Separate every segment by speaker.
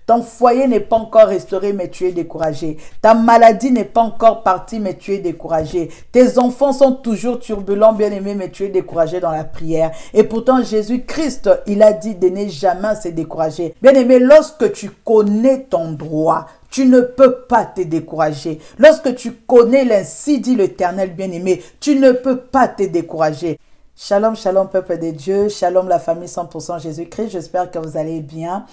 Speaker 1: Ton foyer n'est pas encore restauré, mais tu es découragé. Ta maladie n'est pas encore partie, mais tu es découragé. Tes enfants sont toujours turbulents, bien-aimé, mais tu es découragé dans la prière. Et pourtant, Jésus-Christ, il a dit de ne jamais se décourager. Bien-aimé, lorsque tu connais ton droit, tu ne peux pas te décourager. Lorsque tu connais l'ainsi dit l'Éternel, bien-aimé, tu ne peux pas te décourager. Shalom, shalom, peuple de Dieu. Shalom, la famille 100% Jésus-Christ. J'espère que vous allez bien.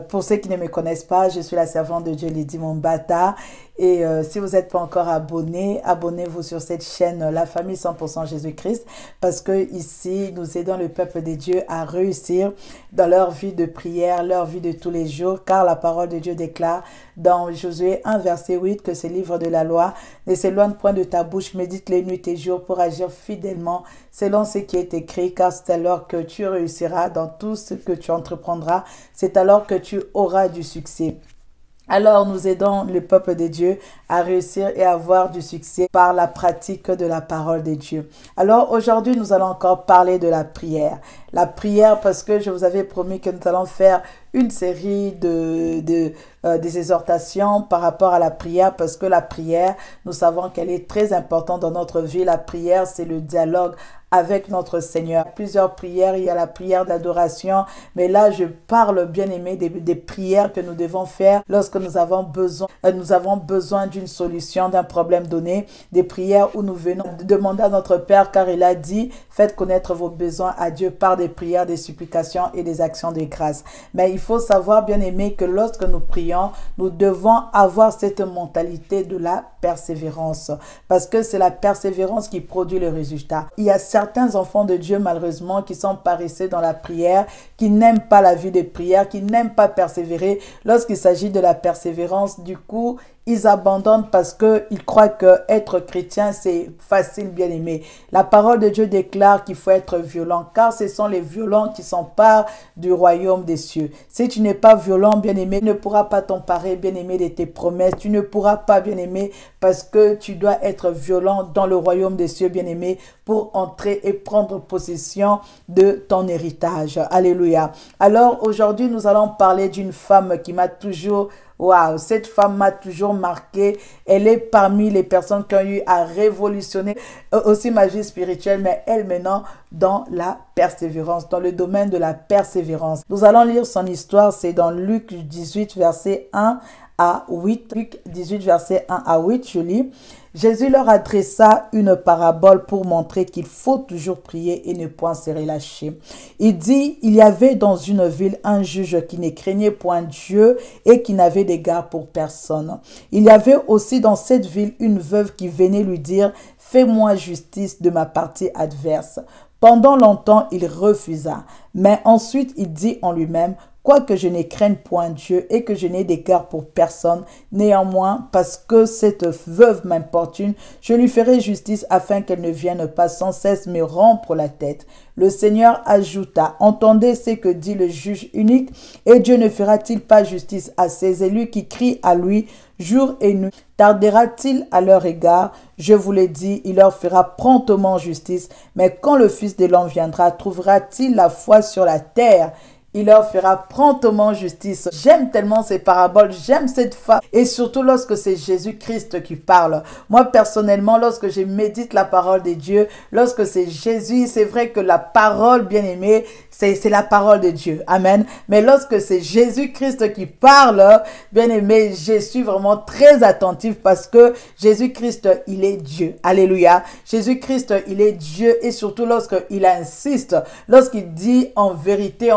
Speaker 1: Pour ceux qui ne me connaissent pas, je suis la servante de Dieu, Lydie Mombata. Et si vous n'êtes pas encore abonné, abonnez-vous sur cette chaîne, la famille 100% Jésus-Christ, parce que ici, nous aidons le peuple de Dieu à réussir dans leur vie de prière, leur vie de tous les jours, car la parole de Dieu déclare dans Josué 1, verset 8, que ce livre de la loi ne s'éloigne point de ta bouche, médite les nuits et jours pour agir fidèlement selon ce qui est écrit, car c'est alors que tu réussiras dans tout ce que tu entreprendras, c'est alors que tu auras du succès. Alors, nous aidons le peuple de Dieu à réussir et à avoir du succès par la pratique de la parole de Dieu. Alors, aujourd'hui, nous allons encore parler de la prière. La prière, parce que je vous avais promis que nous allons faire une série des exhortations par rapport à la prière, parce que la prière, nous savons qu'elle est très importante dans notre vie. La prière, c'est le dialogue avec notre Seigneur. Il y a plusieurs prières, il y a la prière d'adoration, mais là je parle, bien aimé, des prières que nous devons faire lorsque nous avons besoin d'une solution, d'un problème donné, des prières où nous venons demander à notre Père, car il a dit, faites connaître vos besoins à Dieu par des prières, des supplications et des actions de grâce. Mais il faut savoir, bien aimé, que lorsque nous prions, nous devons avoir cette mentalité de la persévérance, parce que c'est la persévérance qui produit le résultat. Il y a certains enfants de Dieu, malheureusement, qui sont paresseux dans la prière, qui n'aiment pas la vie de prière, qui n'aiment pas persévérer. Lorsqu'il s'agit de la persévérance, du coup, ils abandonnent parce qu'ils croient que être chrétien, c'est facile, bien aimé. La parole de Dieu déclare qu'il faut être violent, car ce sont les violents qui s'emparent du royaume des cieux. Si tu n'es pas violent, bien aimé, tu ne pourras pas t'emparer, bien aimé, de tes promesses. Tu ne pourras pas, bien aimé, parce que tu dois être violent dans le royaume des cieux, bien aimé, pour entrer et prendre possession de ton héritage. Alléluia. Alors, aujourd'hui, nous allons parler d'une femme qui m'a toujours... Waouh, cette femme m'a toujours marqué. Elle est parmi les personnes qui ont eu à révolutionner aussi ma vie spirituelle, mais elle maintenant dans la persévérance, dans le domaine de la persévérance. Nous allons lire son histoire, c'est dans Luc 18, verset 1 à 8. Luc 18, verset 1 à 8, je lis. Jésus leur adressa une parabole pour montrer qu'il faut toujours prier et ne point se relâcher. Il dit, il y avait dans une ville un juge qui ne craignait point Dieu et qui n'avait d'égard pour personne. Il y avait aussi dans cette ville une veuve qui venait lui dire, fais-moi justice de ma partie adverse. Pendant longtemps, il refusa, mais ensuite il dit en lui-même, quoique je ne craigne point Dieu et que je n'ai d'égard pour personne, néanmoins, parce que cette veuve m'importune, je lui ferai justice afin qu'elle ne vienne pas sans cesse me rompre la tête. Le Seigneur ajouta, entendez ce que dit le juge unique, et Dieu ne fera-t-il pas justice à ses élus qui crient à lui jour et nuit? Tardera-t-il à leur égard? Je vous l'ai dit, il leur fera promptement justice. Mais quand le Fils de l'homme viendra, trouvera-t-il la foi sur la terre? Il leur fera promptement justice. J'aime tellement ces paraboles, j'aime cette femme. Et surtout lorsque c'est Jésus-Christ qui parle. Moi, personnellement, lorsque je médite la parole de Dieu, lorsque c'est Jésus, c'est vrai que la parole, bien aimée, c'est la parole de Dieu. Amen. Mais lorsque c'est Jésus-Christ qui parle, bien aimé, je suis vraiment très attentive parce que Jésus-Christ, il est Dieu. Alléluia. Jésus-Christ, il est Dieu. Et surtout lorsqu'il insiste, lorsqu'il dit en vérité,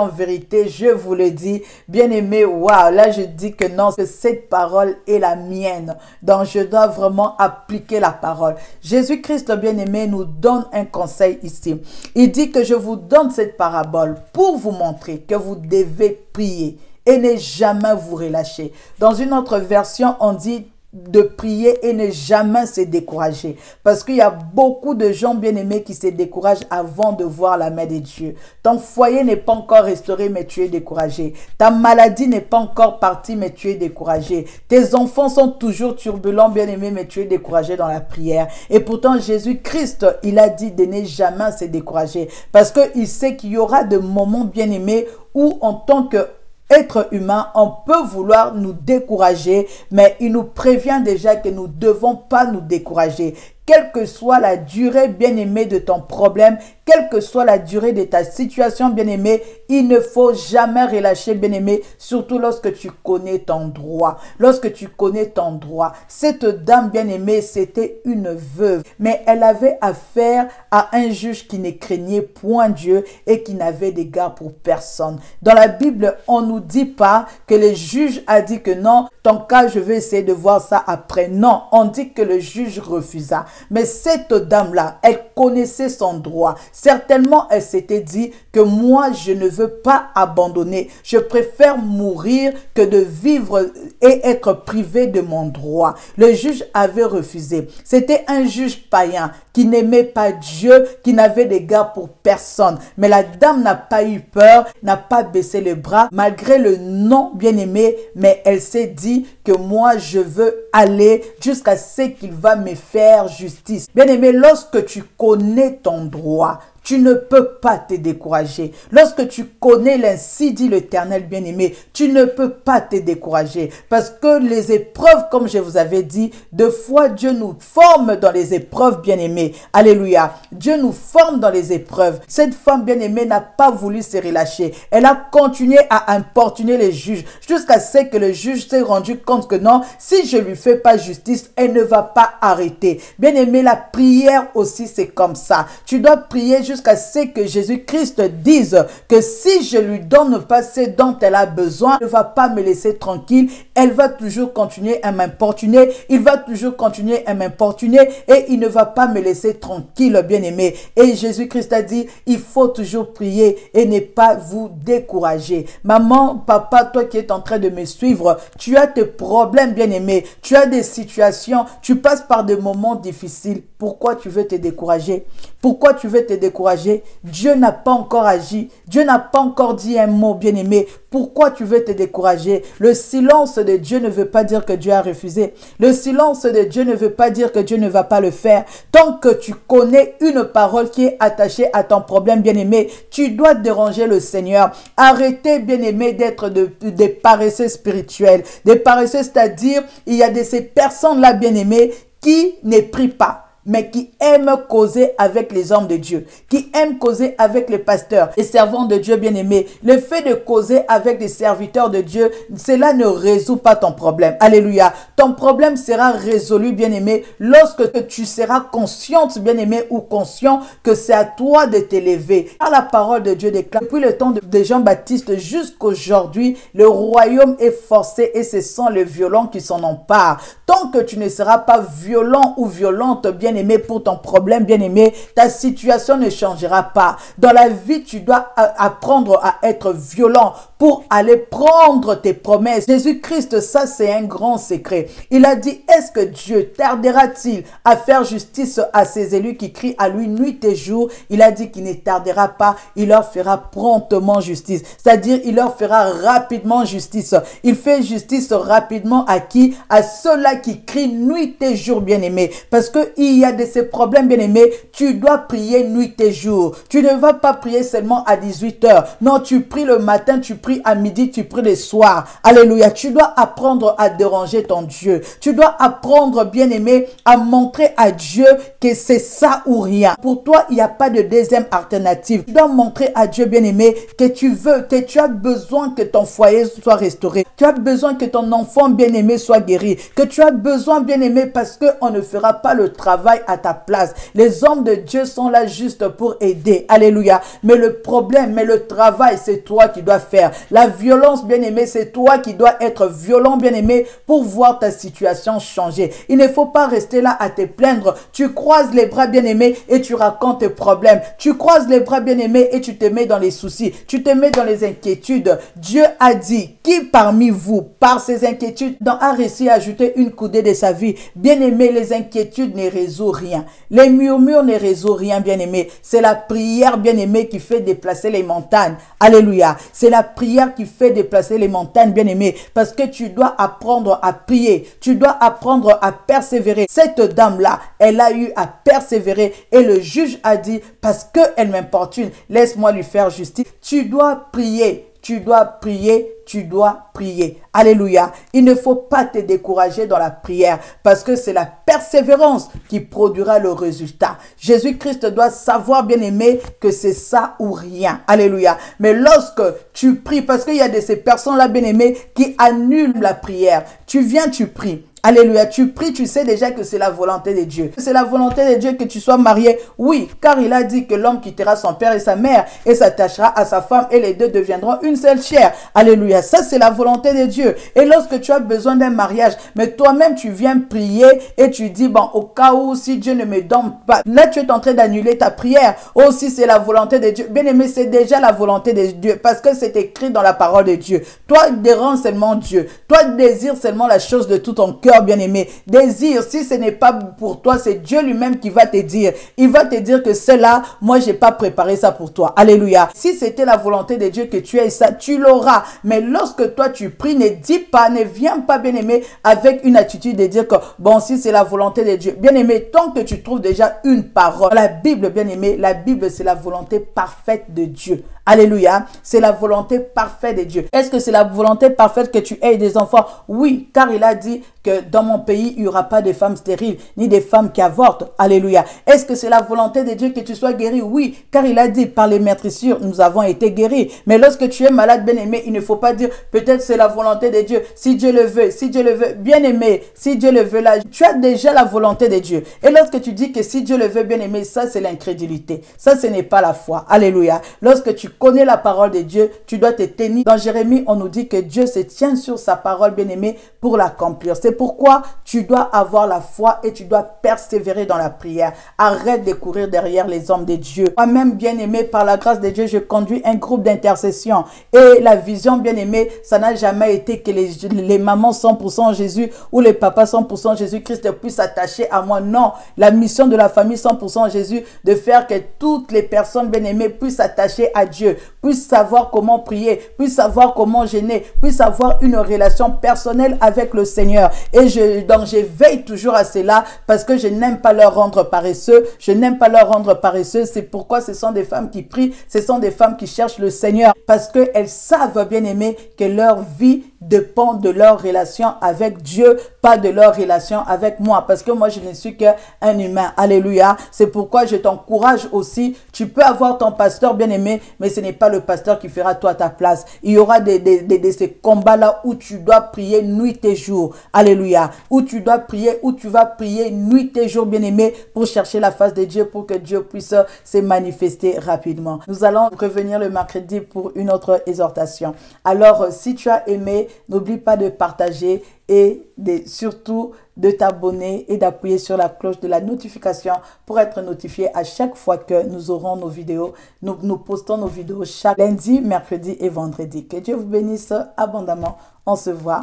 Speaker 1: je vous le dis, bien aimé, waouh, là je dis que non, que cette parole est la mienne. Donc je dois vraiment appliquer la parole. Jésus-Christ, bien aimé, nous donne un conseil ici. Il dit que je vous donne cette parabole pour vous montrer que vous devez prier et ne jamais vous relâcher. Dans une autre version, on dit de prier et ne jamais se décourager. Parce qu'il y a beaucoup de gens bien-aimés qui se découragent avant de voir la main de Dieu. Ton foyer n'est pas encore restauré, mais tu es découragé. Ta maladie n'est pas encore partie, mais tu es découragé. Tes enfants sont toujours turbulents, bien-aimés, mais tu es découragé dans la prière. Et pourtant, Jésus-Christ, il a dit de ne jamais se décourager. Parce qu'il sait qu'il y aura des moments, bien-aimés, où en tant que être humain, on peut vouloir nous décourager, mais il nous prévient déjà que nous ne devons pas nous décourager. Quelle que soit la durée, bien-aimé, de ton problème, quelle que soit la durée de ta situation, bien-aimé, il ne faut jamais relâcher, bien-aimé, surtout lorsque tu connais ton droit. Lorsque tu connais ton droit. Cette dame, bien-aimée, c'était une veuve, mais elle avait affaire à un juge qui ne craignait point Dieu et qui n'avait d'égard pour personne. Dans la Bible, on ne nous dit pas que le juge a dit que non, ton cas, je vais essayer de voir ça après. Non, on dit que le juge refusa. Mais cette dame-là, elle connaissait son droit. Certainement, elle s'était dit que moi, je ne veux pas abandonner. Je préfère mourir que de vivre et être privé de mon droit. Le juge avait refusé. C'était un juge païen qui n'aimait pas Dieu, qui n'avait d'égard pour personne. Mais la dame n'a pas eu peur, n'a pas baissé les bras, malgré le non bien-aimé, mais elle s'est dit que moi, je veux aller jusqu'à ce qu'il va me faire justice. Bien-aimé, lorsque tu connais ton droit, tu ne peux pas te décourager. Lorsque tu connais l'ainsi dit l'Éternel, bien-aimé, tu ne peux pas te décourager. Parce que les épreuves, comme je vous avais dit, deux fois Dieu nous forme dans les épreuves, bien-aimé. Alléluia. Dieu nous forme dans les épreuves. Cette femme, bien-aimée, n'a pas voulu se relâcher. Elle a continué à importuner les juges jusqu'à ce que le juge s'est rendu compte que non, si je lui fais pas justice, elle ne va pas arrêter. Bien-aimé, la prière aussi, c'est comme ça. Tu dois prier jusqu'à ce que Jésus-Christ dise que si je lui donne pas ce dont elle a besoin, elle ne va pas me laisser tranquille. Elle va toujours continuer à m'importuner. Il va toujours continuer à m'importuner et il ne va pas me laisser tranquille, bien-aimé. Et Jésus-Christ a dit, il faut toujours prier et ne pas vous décourager. Maman, papa, toi qui es en train de me suivre, tu as tes problèmes, bien-aimé. Tu as des situations, tu passes par des moments difficiles. Pourquoi tu veux te décourager? Pourquoi tu veux te décourager? Dieu n'a pas encore agi. Dieu n'a pas encore dit un mot, bien-aimé. Pourquoi tu veux te décourager? Le silence de Dieu ne veut pas dire que Dieu a refusé. Le silence de Dieu ne veut pas dire que Dieu ne va pas le faire. Tant que tu connais une parole qui est attachée à ton problème, bien-aimé, tu dois déranger le Seigneur. Arrêtez, bien-aimé, d'être des paresseux spirituels. Des paresseux, c'est-à-dire, il y a de ces personnes-là, bien-aimées, qui ne prient pas, mais qui aiment causer avec les hommes de Dieu, qui aiment causer avec les pasteurs, les servants de Dieu bien-aimés. Le fait de causer avec des serviteurs de Dieu, cela ne résout pas ton problème. Alléluia. Ton problème sera résolu, bien-aimé, lorsque tu seras consciente, bien-aimé, ou conscient que c'est à toi de t'élever. Car la parole de Dieu déclare, depuis le temps de Jean-Baptiste jusqu'aujourd'hui, le royaume est forcé et ce sont les violents qui s'en emparent. Tant que tu ne seras pas violent ou violente, bien-aimé, pour ton problème, bien-aimé, ta situation ne changera pas. Dans la vie, tu dois apprendre à être violent pour aller prendre tes promesses. Jésus-Christ, ça c'est un grand secret. Il a dit, est-ce que Dieu tardera-t-il à faire justice à ses élus qui crient à lui nuit et jour? Il a dit qu'il ne tardera pas, il leur fera promptement justice. C'est-à-dire, il leur fera rapidement justice. Il fait justice rapidement à qui? À ceux-là qui crient nuit et jour, bien-aimé. Parce que il y a de ces problèmes, bien-aimés, tu dois prier nuit et jour. Tu ne vas pas prier seulement à 18 h. Non, tu pries le matin, tu pries à midi, tu pries le soir. Alléluia. Tu dois apprendre à déranger ton Dieu. Tu dois apprendre, bien-aimé, à montrer à Dieu que c'est ça ou rien. Pour toi, il n'y a pas de deuxième alternative. Tu dois montrer à Dieu, bien-aimé, que tu veux, que tu as besoin que ton foyer soit restauré. Tu as besoin que ton enfant, bien-aimé, soit guéri. Que tu as besoin, bien-aimé, parce qu'on ne fera pas le travail à ta place. Les hommes de Dieu sont là juste pour aider. Alléluia. Mais le problème, mais le travail, c'est toi qui dois faire. La violence, bien-aimé, c'est toi qui dois être violent, bien-aimé, pour voir ta situation changer. Il ne faut pas rester là à te plaindre. Tu croises les bras, bien-aimé, et tu racontes tes problèmes. Tu croises les bras, bien-aimé, et tu te mets dans les soucis. Tu te mets dans les inquiétudes. Dieu a dit, qui parmi vous, par ces inquiétudes, a réussi à ajouter une coudée de sa vie? Bien-aimé, les inquiétudes ne résout rien. Les murmures ne résout rien, bien-aimé. C'est la prière, bien-aimé, qui fait déplacer les montagnes. Alléluia. C'est la prière qui fait déplacer les montagnes, bien-aimé. Parce que tu dois apprendre à prier. Tu dois apprendre à persévérer. Cette dame-là, elle a eu à persévérer. Et le juge a dit, parce qu'elle m'importune, laisse-moi lui faire justice. Tu dois prier. Tu dois prier, tu dois prier. Alléluia. Il ne faut pas te décourager dans la prière parce que c'est la persévérance qui produira le résultat. Jésus-Christ doit savoir, bien-aimé, que c'est ça ou rien. Alléluia. Mais lorsque tu pries, parce qu'il y a de ces personnes-là, bien-aimées, qui annulent la prière. Tu viens, tu pries. Alléluia, tu pries, tu sais déjà que c'est la volonté de Dieu. C'est la volonté de Dieu que tu sois marié. Oui, car il a dit que l'homme quittera son père et sa mère et s'attachera à sa femme et les deux deviendront une seule chair. Alléluia, ça c'est la volonté de Dieu. Et lorsque tu as besoin d'un mariage, mais toi-même tu viens prier et tu dis, bon, au cas où si Dieu ne me donne pas, là tu es en train d'annuler ta prière. Oh, si c'est la volonté de Dieu. Bien aimé, c'est déjà la volonté de Dieu parce que c'est écrit dans la parole de Dieu. Toi, dérange seulement Dieu. Toi, désire seulement la chose de tout ton cœur, bien-aimé. Désire, si ce n'est pas pour toi, c'est Dieu lui-même qui va te dire. Il va te dire que c'est là, moi, j'ai pas préparé ça pour toi. Alléluia. Si c'était la volonté de Dieu que tu aies ça, tu l'auras. Mais lorsque toi, tu pries, ne dis pas, ne viens pas, bien-aimé, avec une attitude de dire que, bon, si c'est la volonté de Dieu. Bien-aimé, tant que tu trouves déjà une parole. La Bible, bien-aimé, la Bible, c'est la volonté parfaite de Dieu. Alléluia. C'est la volonté parfaite de Dieu. Est-ce que c'est la volonté parfaite que tu aies des enfants? Oui, car il a dit que dans mon pays, il n'y aura pas de femmes stériles, ni des femmes qui avortent. Alléluia. Est-ce que c'est la volonté de Dieu que tu sois guéri? Oui, car il a dit, par les meurtrissures, nous avons été guéris. Mais lorsque tu es malade, bien-aimé, il ne faut pas dire, peut-être c'est la volonté de Dieu. Si Dieu le veut, si Dieu le veut, bien-aimé, si Dieu le veut là, tu as déjà la volonté de Dieu. Et lorsque tu dis que si Dieu le veut, bien-aimé, ça c'est l'incrédulité. Ça, ce n'est pas la foi. Alléluia. Lorsque tu connais la parole de Dieu, tu dois te tenir. Dans Jérémie, on nous dit que Dieu se tient sur sa parole, bien-aimé, pour l'accomplir. C'est pourquoi tu dois avoir la foi et tu dois persévérer dans la prière. Arrête de courir derrière les hommes de Dieu. Moi-même, bien-aimé, par la grâce de Dieu, je conduis un groupe d'intercession. Et la vision, bien-aimé, ça n'a jamais été que les mamans 100% Jésus ou les papas 100% Jésus-Christ puissent s'attacher à moi. Non, la mission de la famille 100% Jésus, de faire que toutes les personnes, bien-aimées, puissent s'attacher à Dieu, puissent savoir comment prier, puissent savoir comment jeûner, puissent avoir une relation personnelle avec le Seigneur. Et donc je veille toujours à cela parce que je n'aime pas leur rendre paresseux. Je n'aime pas leur rendre paresseux. C'est pourquoi ce sont des femmes qui prient, ce sont des femmes qui cherchent le Seigneur parce qu'elles savent, bien aimé, que leur vie dépend de leur relation avec Dieu, pas de leur relation avec moi. Parce que moi, je ne suis qu'un humain. Alléluia. C'est pourquoi je t'encourage aussi. Tu peux avoir ton pasteur bien aimé, mais ce n'est pas le pasteur qui fera toi ta place. Il y aura de ces combats-là où tu dois prier nuit et jour. Alléluia. Où tu dois prier, où tu vas prier nuit et jour, bien aimé, pour chercher la face de Dieu, pour que Dieu puisse se manifester rapidement. Nous allons revenir le mercredi pour une autre exhortation. Alors, si tu as aimé, n'oublie pas de partager et surtout de t'abonner et d'appuyer sur la cloche de la notification pour être notifié à chaque fois que nous aurons nos vidéos. Nous postons nos vidéos chaque lundi, mercredi et vendredi. Que Dieu vous bénisse abondamment. On se voit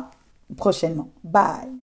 Speaker 1: prochainement. Bye.